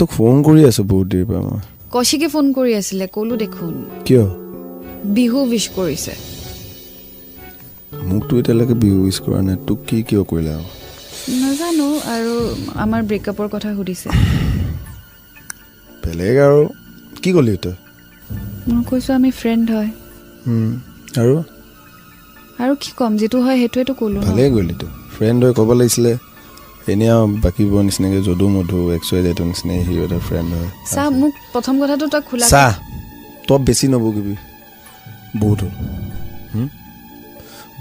তোক ফোন কৰি আছো বহুত দেৰিৰ পৰা মই কৌশিকে ফোন কৰি আছিলে ক'লো দেখোন কিয় বিহু উইশ কৰিছে মোকতো এতিয়ালৈকে বিহু উইচ কৰা নাই তোক কিয় কৰিলে আৰু নাজানো আৰু আমাৰ ব্ৰেকআপৰ কথা সুধিছে বেলেগ আৰু কি ক'লি তই মই কৈছো আমি ফ্ৰেণ্ড হয় আৰু আৰু কি ক'ম যেটো হয় সেইটোৱেতো ক'লো ভালেই গ'লি তই ফ্ৰেণ্ড হৈ ক'ব লাগিছিলে এনে আৰু বাকীবোৰ নিচিনাকৈ যদু মধু এক্সৱাই জেডৰ নিচিনাই হিৰ' এটা ফ্ৰেণ্ড হয় চা মোক প্ৰথম কথাটো তই খোলা চা তই বেছি নবকিবি বহুত হ'ল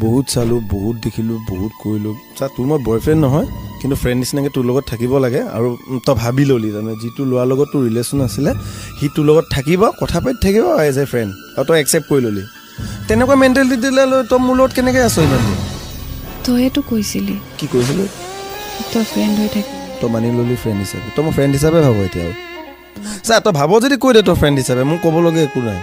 বহুত চালোঁ বহুত দেখিলোঁ বহুত কৰিলোঁ চা তোৰ মই বয়ফ্ৰেণ্ড নহয় কিন্তু ফ্ৰেণ্ড নিচিনাকৈ তোৰ লগত থাকিব লাগে আৰু তই ভাবি ল'লি তাৰমানে যিটো ল'ৰাৰ লগত তোৰ ৰিলেশ্যন আছিলে সি তোৰ লগত থাকিব কথা পাতি থাকিব এজ এ ফ্ৰেণ্ড আৰু তই একচেপ্ট কৰি ল'লি তেনেকুৱা মেণ্টেলিটি দিলে লৈ তই মোৰ লগত কেনেকৈ আছ ইমান দিন তইতো কৈছিলি কি কৈছিলোঁ তই ফ্ৰেণ্ড হৈ থাক তই মানি ল'লি ফ্ৰেণ্ড হিচাপে তই মই ফ্ৰেণ্ড হিচাপে ভাব এতিয়া আৰু চা তই ভাব যদি কৈ দে তই ফ্ৰেণ্ড হিচাপে মোক ক'বলগীয়া একো নাই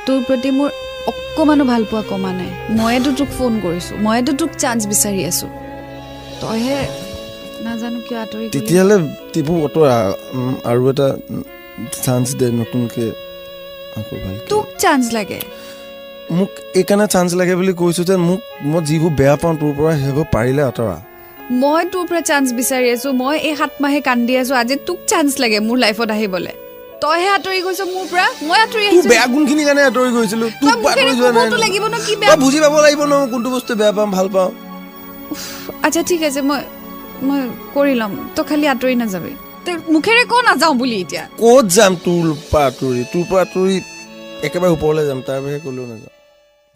তোৰ প্ৰতি মোৰ অকমানো ভাল পোৱা কমা নাই মইতো তোক ফোন কৰিছোঁ মইতো তোক চান্স বিচাৰি আছোঁ তইহে নাজানো কিয় আঁতৰি গলি তেতিয়াহ'লে টিপু অতৰা আৰু এটা চান্স দে নতুনকৈ আকৌ ভালকৈ তোক চান্স লাগে মোক এইকাৰণে চান্স লাগে বুলি কৈছোঁ যে মোক মই যিবোৰ বেয়া পাওঁ তোৰ পৰা সেইবোৰ পাৰিলে আঁতৰা মই তোৰ পৰা চান্স বিচাৰি আছোঁ মই এই 7 মাহে কান্দি আছোঁ আজি তোক চান্স লাগে মোৰ লাইফত আহিবলৈ তইহে আঁতৰি গৈছ মোৰ পৰা মই আঁতৰি তোৰ আহিছোঁ বেয়া গুণখিনিৰ কাৰণে আঁতৰি গৈছিলোঁ তোক আঁতৰি যোৱা নাই লাগিব ন কি বেয়া তই বুজি পাব লাগিব ন কোনটো বস্তু বেয়া পাওঁ ভাল পাওঁ আচ্ছা ঠিক আছে মই কৰি ল'ম তই খালি আঁতৰি নাযাবি তই মুখেৰে ক নাযাওঁ বুলি এতিয়া ক'ত যাম তোৰ পৰা আঁতৰি একেবাৰে ওপৰলৈ যাম তাৰ বাহিৰে ক'লেও নাযাম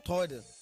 থৈ দে